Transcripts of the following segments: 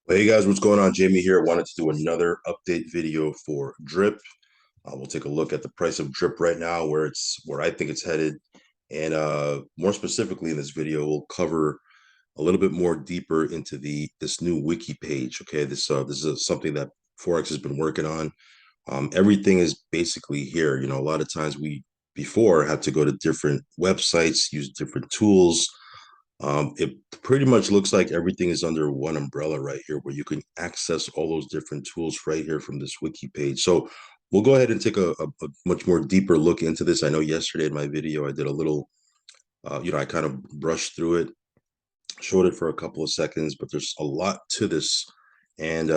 Hey guys, what's going on? Jamie here. Wanted to do another update video for Drip. We'll take a look at the price of Drip right now, where I think it's headed, and more specifically in this video, we'll cover a little bit more deeper into the this new wiki page. Okay, this is something that Forex has been working on. Everything is basically here. You know, a lot of times we before had to go to different websites, use different tools. It pretty much looks like everything is under one umbrella right here, where you can access all those different tools right here from this wiki page. So we'll go ahead and take a much more deeper look into this. I know yesterday in my video, I did a little, I kind of brushed through it, showed it for a couple of seconds, but there's a lot to this. And,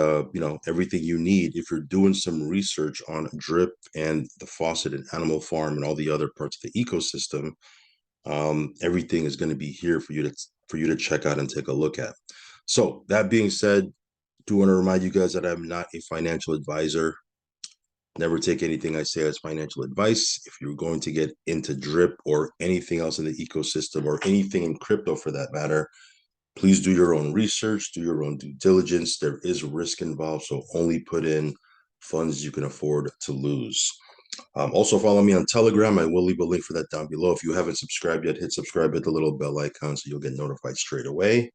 everything you need if you're doing some research on drip and the faucet and animal farm and all the other parts of the ecosystem. Everything is going to be here for you to check out and take a look at. So that being said, do want to remind you guys that I'm not a financial advisor. Never take anything I say as financial advice. If you're going to get into drip or anything else in the ecosystem or anything in crypto for that matter, please do your own research, do your own due diligence. There is risk involved, so only put in funds you can afford to lose. Also, follow me on Telegram. I will leave a link for that down below. If you haven't subscribed yet, hit subscribe, hit the little bell icon so you'll get notified straight away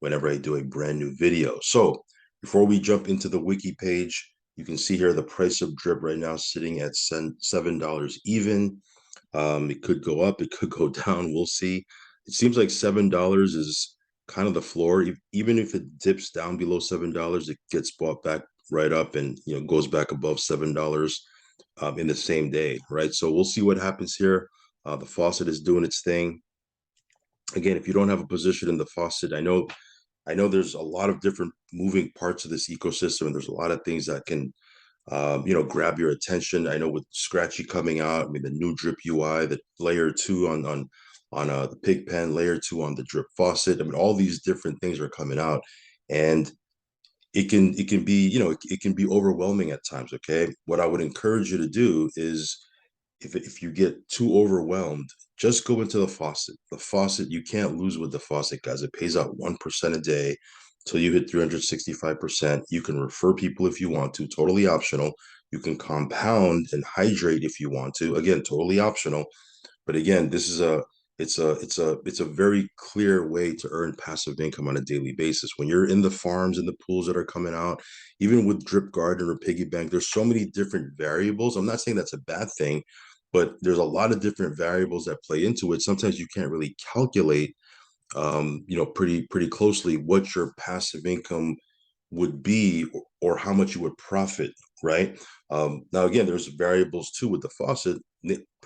whenever I do a brand new video. So before we jump into the wiki page, you can see here the price of drip right now sitting at $7 even. It could go up, it could go down. We'll see. It seems like $7 is kind of the floor. Even if it dips down below $7, it gets bought back right up and goes back above $7 in the same day, right? So we'll see what happens here. The faucet is doing its thing. Again, if you don't have a position in the faucet, I know there's a lot of different moving parts of this ecosystem, and there's a lot of things that can grab your attention. I know with Scratchy coming out, I mean the new Drip UI, the layer two on the pig pen, layer two on the drip faucet. I mean, all these different things are coming out, and it can be it can be overwhelming at times. Okay, what I would encourage you to do is if you get too overwhelmed, just go into the faucet. The faucet, you can't lose with the faucet, guys. It pays out 1% a day till you hit 365%. You can refer people if you want to, totally optional. You can compound and hydrate if you want to, again, totally optional. But again, this is a it's a very clear way to earn passive income on a daily basis. When you're in the farms and the pools that are coming out, even with drip garden or piggy bank, there's so many different variables. I'm not saying that's a bad thing, but there's a lot of different variables that play into it. Sometimes you can't really calculate pretty closely what your passive income would be, or how much you would profit, right? Now, again, there's variables too with the faucet,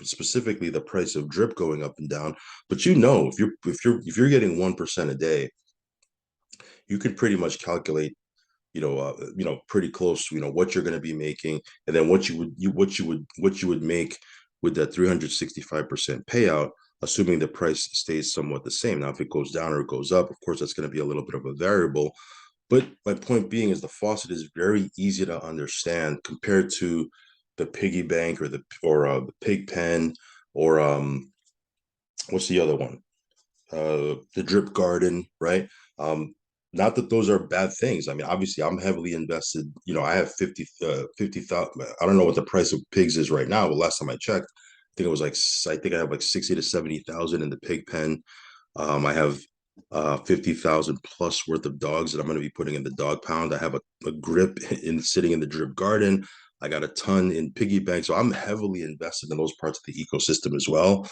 specifically the price of drip going up and down. But if you're getting 1% a day, you could pretty much calculate pretty close to what you're going to be making, and then what you would make with that 365% payout, assuming the price stays somewhat the same. Now if it goes down or it goes up, of course that's going to be a little bit of a variable, but my point being is the faucet is very easy to understand compared to the piggy bank or the pig pen, or what's the other one, the drip garden, right? Not that those are bad things. I mean, obviously, I'm heavily invested. I have 50,000. I don't know what the price of pigs is right now, but last time I checked, I think I have like 60 to 70,000 in the pig pen. I have 50,000 plus worth of dogs that I'm going to be putting in the dog pound. I have a grip in sitting in the drip garden. I got a ton in piggy bank, so I'm heavily invested in those parts of the ecosystem as well.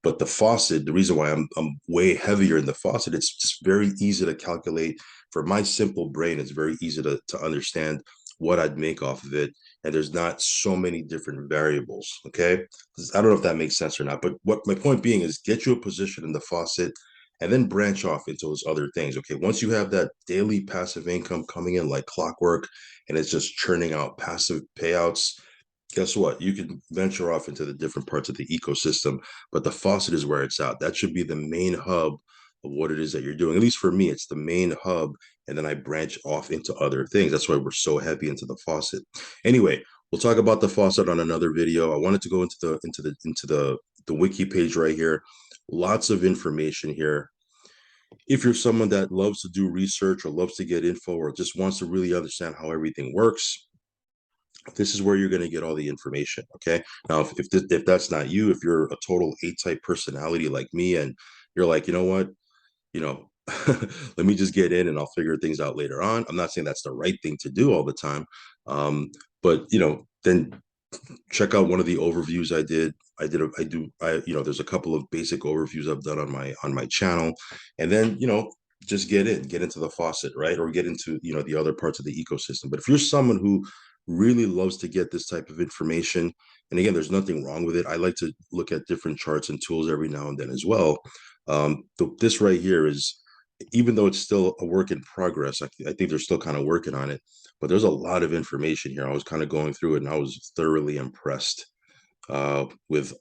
But the faucet, the reason why I'm way heavier in the faucet, it's just very easy to calculate. For my simple brain, it's very easy to understand what I'd make off of it. And there's not so many different variables. Okay. I don't know if that makes sense or not. But what my point being is, get you a position in the faucet and then branch off into those other things. Okay. Once you have that daily passive income coming in like clockwork, and it's just churning out passive payouts, guess what? You can venture off into the different parts of the ecosystem, but the faucet is where it's at. That should be the main hub of what it is that you're doing. At least for me, it's the main hub. And then I branch off into other things. That's why we're so heavy into the faucet. Anyway, we'll talk about the faucet on another video. I wanted to go into the wiki page right here. Lots of information here. If you're someone that loves to do research or loves to get info or just wants to really understand how everything works, this is where you're going to get all the information. Okay. Now, if that's not you, if you're a total A-type personality like me, and you're like, you know what, you know, let me just get in and I'll figure things out later on. I'm not saying that's the right thing to do all the time. But then check out one of the overviews I did. There's a couple of basic overviews I've done on my channel, and then just get into the faucet, right? Or get into the other parts of the ecosystem. But if you're someone who really loves to get this type of information, and again, there's nothing wrong with it. I like to look at different charts and tools every now and then as well. This right here is, even though it's still a work in progress, I think they're still kind of working on it, but there's a lot of information here. I was kind of going through it and I was thoroughly impressed with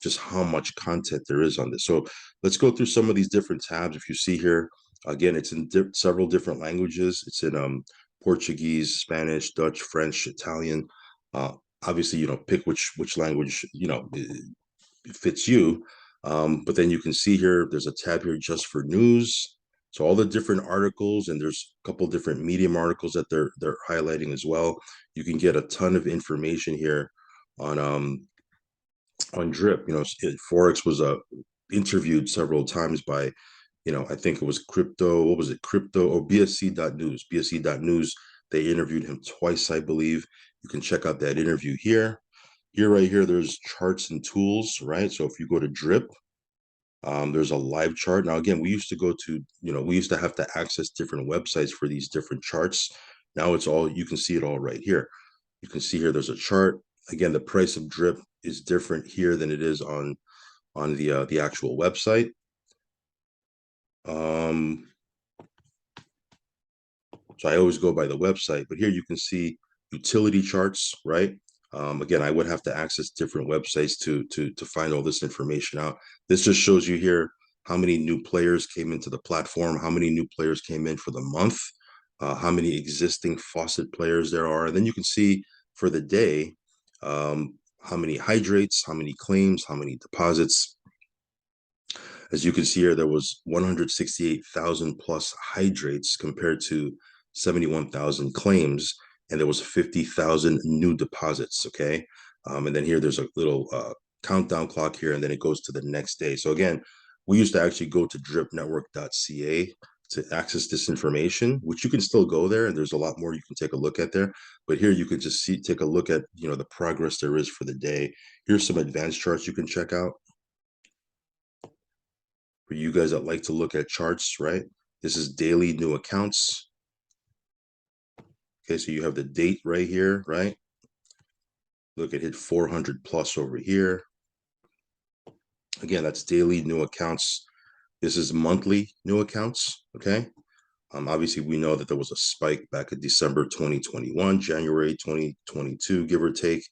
just how much content there is on this. So let's go through some of these different tabs. If you see here, again, it's in several different languages. It's in Portuguese, Spanish, Dutch, French, Italian. Uh, Obviously, pick which language it fits you. But then you can see here, there's a tab here just for news. So all the different articles, and there's a couple different Medium articles that they're highlighting as well. You can get a ton of information here on Drip. Forex was interviewed several times by, I think it was crypto. What was it? Crypto or BSC.news. BSC.news. They interviewed him twice, I believe. You can check out that interview here. Right here, there's charts and tools, right? So if you go to Drip, there's a live chart. Now, again, we used to have to access different websites for these different charts. Now you can see it all right here. You can see here, there's a chart. Again, the price of Drip is different here than it is on the actual website. So I always go by the website, but here you can see utility charts, right? Again, I would have to access different websites to find all this information out. This just shows you here how many new players came into the platform, how many new players came in for the month, how many existing faucet players there are. And then you can see for the day, how many hydrates, how many claims, how many deposits. As you can see here, there was 168,000 plus hydrates compared to 71,000 claims, and there was 50,000 new deposits. Okay, and then here there's a little countdown clock here, and then it goes to the next day. So again, we used to actually go to dripnetwork.ca to access this information, which you can still go there, and there's a lot more you can take a look at there. But here you can just take a look at the progress there is for the day. Here's some advanced charts you can check out for you guys that like to look at charts, right? This is daily new accounts. Okay, so you have the date right here, right? Look, it hit 400 plus over here. Again, that's daily new accounts. This is monthly new accounts, okay? Obviously, we know that there was a spike back in December 2021, January 2022, give or take.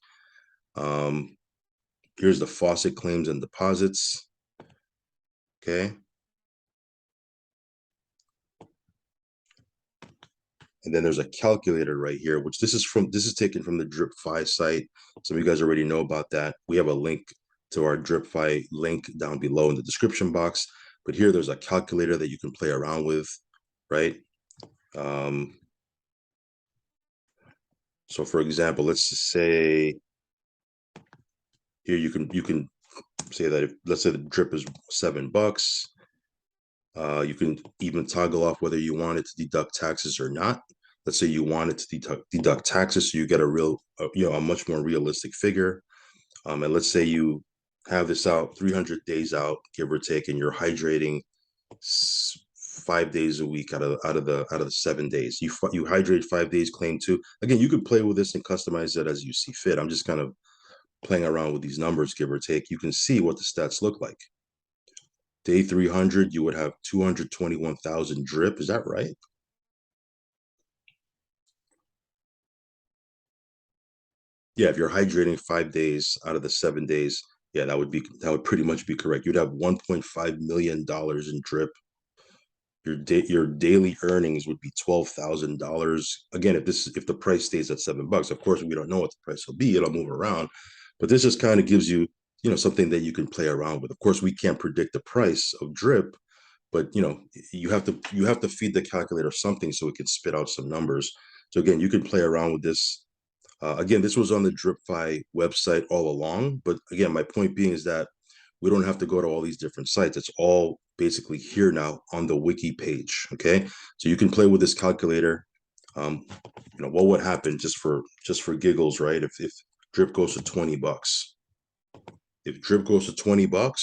Here's the faucet claims and deposits, okay? And then there's a calculator right here, which this is taken from the DripWiki site. Some of you guys already know about that. We have a link to our DripWiki link down below in the description box. But here there's a calculator that you can play around with, right? So for example, let's just say here you can say that let's say the drip is $7. You can even toggle off whether you want it to deduct taxes or not. Let's say you want it to deduct taxes, so you get a much more realistic figure. And let's say you have this out 300 days out, give or take, and you're hydrating 5 days a week out of the 7 days. You hydrate 5 days, claim 2. Again, you could play with this and customize it as you see fit. I'm just kind of playing around with these numbers, give or take. You can see what the stats look like. Day 300, you would have 221,000 drip. Is that right? Yeah, if you're hydrating 5 days out of the 7 days, yeah, that would pretty much be correct. You'd have $1.5 million in drip. Your daily earnings would be $12,000. Again, if the price stays at $7, of course we don't know what the price will be. It'll move around, but this just kind of gives you something that you can play around with. Of course, we can't predict the price of drip, but you have to feed the calculator something so it can spit out some numbers. So again, you can play around with this. Again, this was on the DripWiki website all along, but again, my point being is that we don't have to go to all these different sites. It's all basically here now on the wiki page. Okay, so you can play with this calculator. What would happen just for giggles, right? If drip goes to $20, if drip goes to $20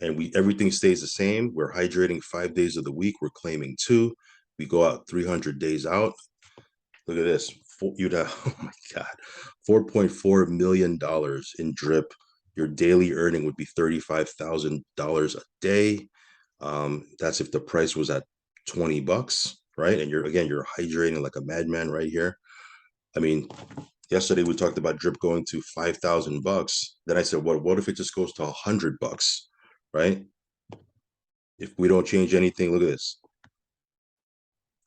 and everything stays the same, we're hydrating 5 days of the week, we're claiming 2, we go out 300 days out. Look at this. You'd have, oh my God, $4.4 million in drip. Your daily earning would be $35,000 a day. That's if the price was at $20, right? And you're hydrating like a madman right here. I mean, yesterday we talked about drip going to $5,000. Then I said, what if it just goes to $100, right? If we don't change anything, look at this.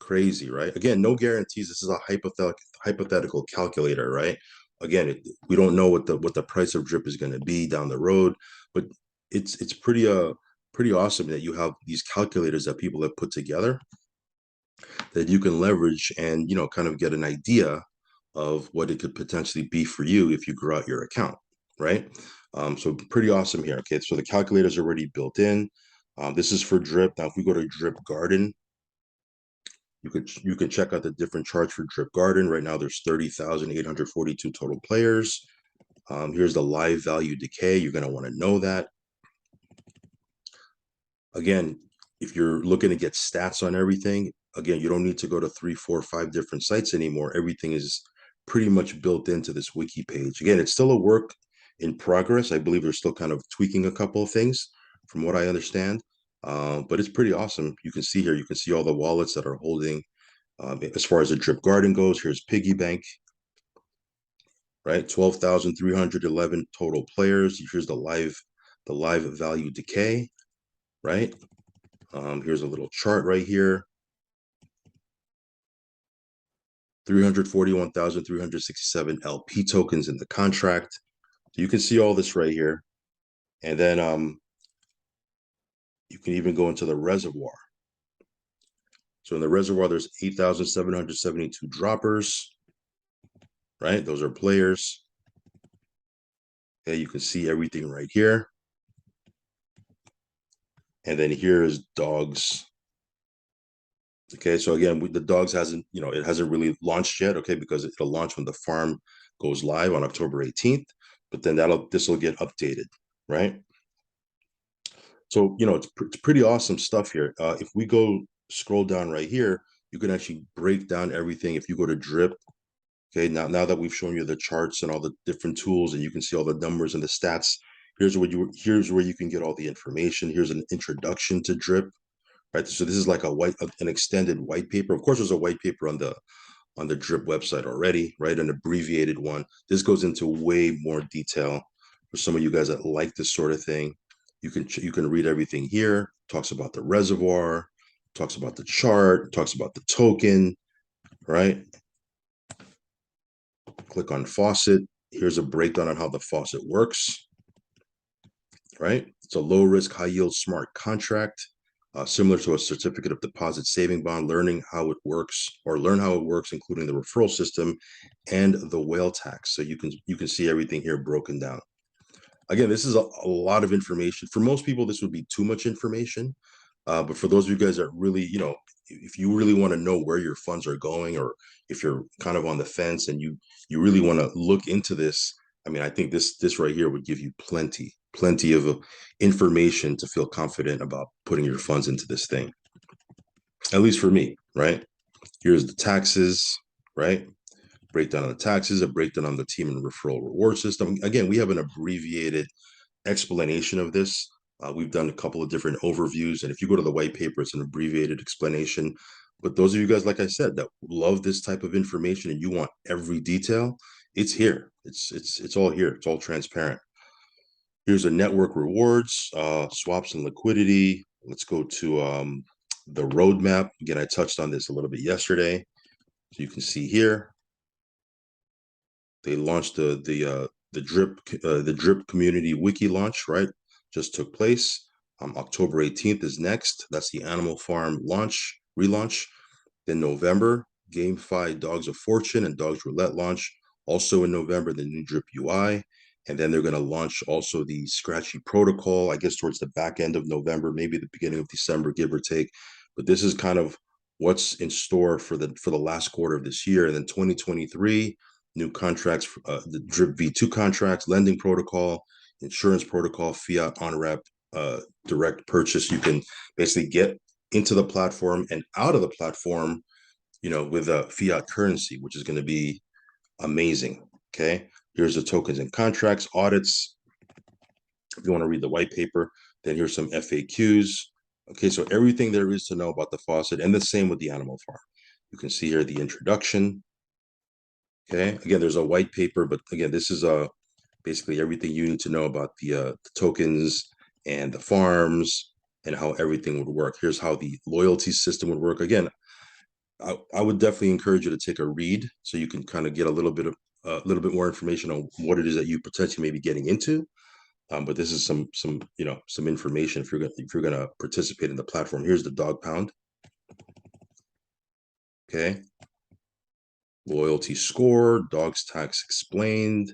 Crazy, right? Again, no guarantees. This is a hypothetical calculator, right? Again, we don't know what the price of drip is going to be down the road, but it's pretty awesome that you have these calculators that people have put together that you can leverage and kind of get an idea of what it could potentially be for you if you grow out your account, right? So pretty awesome here. Okay, so the calculator is already built in. This is for drip. Now, if we go to Drip Garden, you can check out the different charts for Drip Garden. Right now, there's 30,842 total players. Here's the live value decay. You're going to want to know that. Again, if you're looking to get stats on everything, again, you don't need to go to 3, 4, 5 different sites anymore. Everything is pretty much built into this wiki page. Again, it's still a work in progress. I believe they're still kind of tweaking a couple of things from what I understand. But it's pretty awesome. You can see here, you can see all the wallets that are holding. As far as the Drip Garden goes, here's Piggy Bank, right? 12,311 total players. Here's the live value decay, right? Here's a little chart right here. 341,367 LP tokens in the contract. So you can see all this right here. And then you can even go into the reservoir. So in the reservoir, there's 8,772 droppers, right? Those are players. Okay, you can see everything right here. And then here is dogs. Okay, so again, the dogs it hasn't really launched yet, okay, because it'll launch when the farm goes live on October 18th, but then this will get updated, right? So, it's pretty awesome stuff here. If we scroll down right here, you can actually break down everything. If you go to Drip, okay, now that we've shown you the charts and all the different tools and you can see all the numbers and the stats, here's where you can get all the information. Here's an introduction to Drip, right? So this is like an extended white paper. Of course, there's a white paper on the Drip website already, right? An abbreviated one. This goes into way more detail for some of you guys that like this sort of thing. You can read everything here. Talks about the reservoir, talks about the chart, talks about the token, right? Click on faucet. Here's a breakdown on how the faucet works, right? It's a low risk, high yield smart contract. Similar to a certificate of deposit saving bond, learn how it works, including the referral system and the whale tax. So you can see everything here broken down. Again, this is a lot of information. For most people, this would be too much information. But for those of you guys that really, if you really want to know where your funds are going, or if you're kind of on the fence and you really want to look into this, I mean, I think this right here would give you plenty of information to feel confident about putting your funds into this thing. At least for me, right? Here's the taxes, right? Breakdown on the taxes, a breakdown on the team and referral reward system. Again, we have an abbreviated explanation of this. We've done a couple of different overviews, and if you go to the white paper, it's an abbreviated explanation. But those of you guys, like I said, that love this type of information and you want every detail, it's here. It's all here. It's all transparent. Here's a network rewards, swaps and liquidity. Let's go to the roadmap. Again, I touched on this a little bit yesterday. So you can see here, they launched the Drip community wiki launch, right? Just took place. October 18th is next. That's the Animal Farm relaunch. Then November, GameFi Dogs of Fortune and Dogs Roulette launch. Also in November, the new Drip UI. And then they're going to launch also the Scratchy Protocol, I guess towards the back end of November, maybe the beginning of December, give or take. But this is kind of what's in store for the last quarter of this year. And then 2023, new contracts, the Drip V2 contracts, lending protocol, insurance protocol, fiat on-ramp, direct purchase. You can basically get into the platform and out of the platform, with a fiat currency, which is going to be amazing. Okay. Here's the tokens and contracts, audits. If you want to read the white paper, then here's some FAQs. Okay. So everything there is to know about the faucet, and the same with the animal farm. You can see here the introduction. Okay. Again, there's a white paper, but again, this is basically everything you need to know about the tokens and the farms and how everything would work. Here's how the loyalty system would work. Again, I would definitely encourage you to take a read so you can kind of get a little bit more information on what it is that you potentially may be getting into. But this is some information if you're gonna participate in the platform. Here's the dog pound. Okay. Loyalty score, dogs tax explained,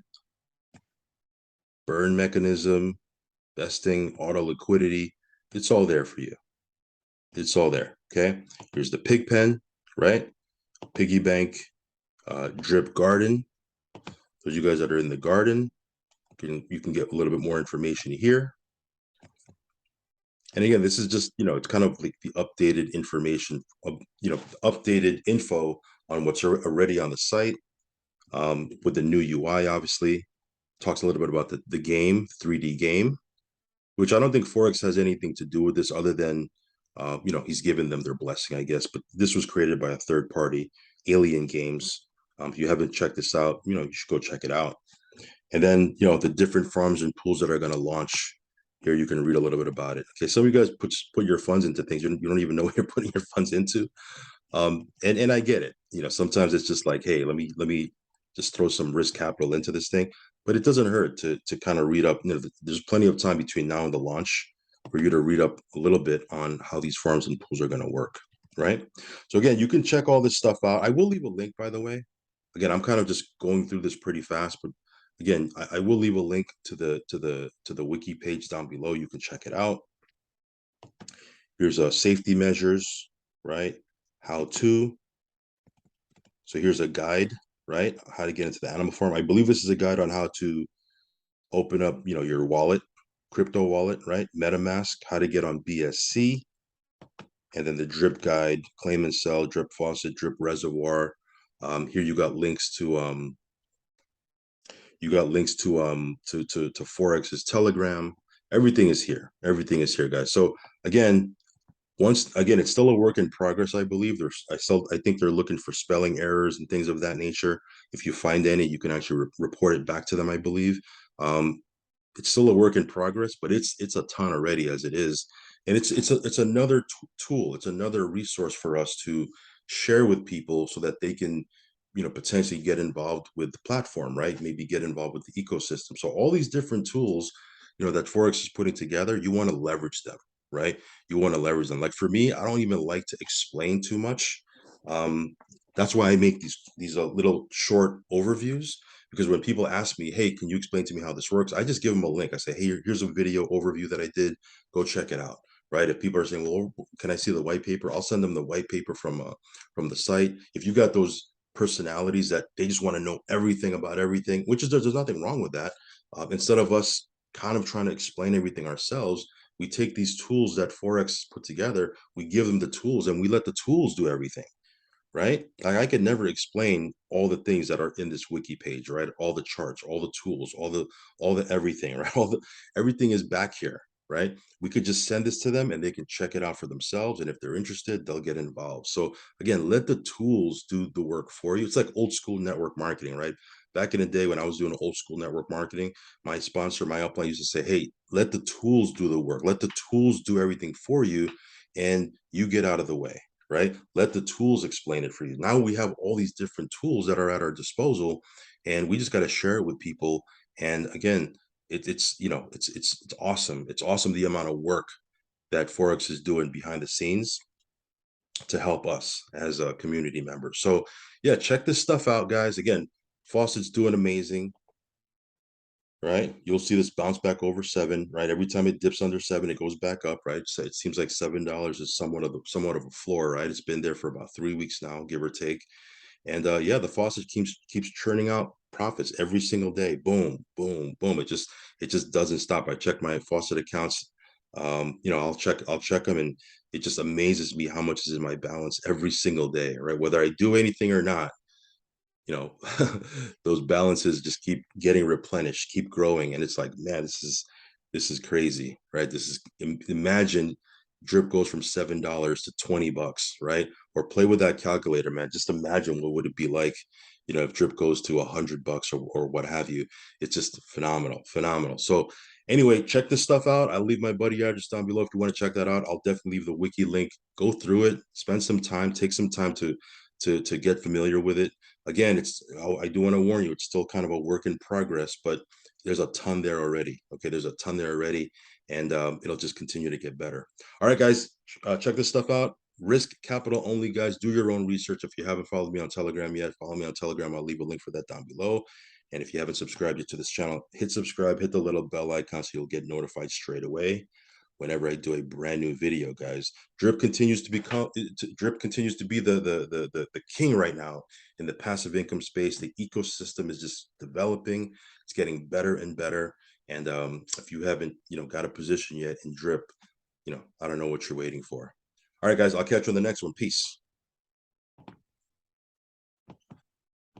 burn mechanism, vesting, auto liquidity. It's all there for you. It's all there. Okay. Here's the pig pen, right? Piggy bank, drip garden. Those of you guys that are in the garden, you can get a little bit more information here. And again, this is just, it's kind of like the updated information of, updated info on what's already on the site, with the new UI, obviously. Talks a little bit about the game, 3D game, which I don't think Forex has anything to do with this other than, he's given them their blessing, I guess. But this was created by a third party, Alien Games. If you haven't checked this out, you should go check it out. And then, the different farms and pools that are going to launch. Here you can read a little bit about it. Okay, some of you guys put your funds into things you don't even know what you're putting your funds into. And I get it. Sometimes it's just like, hey, let me just throw some risk capital into this thing. But it doesn't hurt to kind of read up. There's plenty of time between now and the launch for you to read up a little bit on how these farms and pools are going to work, right? So again, you can check all this stuff out. I will leave a link, by the way. Again, I'm kind of just going through this pretty fast, but again, I will leave a link to the wiki page down below. You can check it out. Here's safety measures, right? How to. So here's a guide, right? How to get into the animal farm. I believe this is a guide on how to open up, your wallet, crypto wallet, right? MetaMask, how to get on BSC, and then the drip guide, claim and sell, drip faucet, drip reservoir. Here you got links to to Forex's Telegram. Everything is here. Everything is here, guys. So again, it's still a work in progress. I believe I think they're looking for spelling errors and things of that nature. If you find any, you can actually report it back to them, I believe. It's still a work in progress, but it's a ton already as it is, and it's another tool. It's another resource for us to share with people so that they can, potentially get involved with the platform, right? Maybe get involved with the ecosystem. So all these different tools, that Forex is putting together, you want to leverage them, right? You want to leverage them. Like for me, I don't even like to explain too much. That's why I make these little short overviews, because when people ask me, hey, can you explain to me how this works? I just give them a link. I say, hey, here's a video overview that I did. Go check it out, right? If people are saying, well, can I see the white paper? I'll send them the white paper from the site. If you got those personalities that they just want to know everything about everything, which is there's nothing wrong with that. Instead of us kind of trying to explain everything ourselves, we take these tools that Forex put together, we give them the tools, and we let the tools do everything, right? Like I could never explain all the things that are in this wiki page, right? All the charts, all the tools, all the everything, right? Everything is back here, right? We could just send this to them and they can check it out for themselves. And if they're interested, they'll get involved. So again, let the tools do the work for you. It's like old school network marketing, right? Back in the day when I was doing old school network marketing, my sponsor, my upline used to say, hey, let the tools do the work. Let the tools do everything for you and you get out of the way, right? Let the tools explain it for you. Now we have all these different tools that are at our disposal, and we just got to share it with people. And again, it's awesome. It's awesome the amount of work that Forex is doing behind the scenes to help us as a community member. So yeah, check this stuff out, guys. Again, Faucet's doing amazing, right? You'll see this bounce back over 7, right? Every time it dips under 7, it goes back up, right? So it seems like $7 is somewhat of a floor, right? It's been there for about 3 weeks now, give or take. And yeah, the faucet keeps churning out profits every single day. Boom, boom, boom. It just doesn't stop. I check my faucet accounts. I'll check them, and it just amazes me how much is in my balance every single day, right? Whether I do anything or not, you know, those balances just keep getting replenished, keep growing, and it's like, man, this is crazy, right? Imagine drip goes from $7 to $20, right? Or play with that calculator, man. Just imagine what would it be like, if drip goes to $100 or what have you. It's just phenomenal, phenomenal. So anyway, check this stuff out. I'll leave my buddy address down below if you want to check that out. I'll definitely leave the wiki link. Go through it, spend some time, take some time to get familiar with it. Again, I do want to warn you, it's still kind of a work in progress, but there's a ton there already. Okay, there's a ton there already, and it'll just continue to get better. All right, guys, check this stuff out. Risk capital only, guys. Do your own research. If you haven't followed me on Telegram yet, follow me on Telegram. I'll leave a link for that down below. And if you haven't subscribed yet to this channel, hit subscribe, hit the little bell icon so you'll get notified straight away whenever I do a brand new video, guys. Drip continues to be the king right now in the passive income space. The ecosystem is just developing. It's getting better and better. And if you haven't, got a position yet in Drip, I don't know what you're waiting for. All right, guys, I'll catch you on the next one. Peace.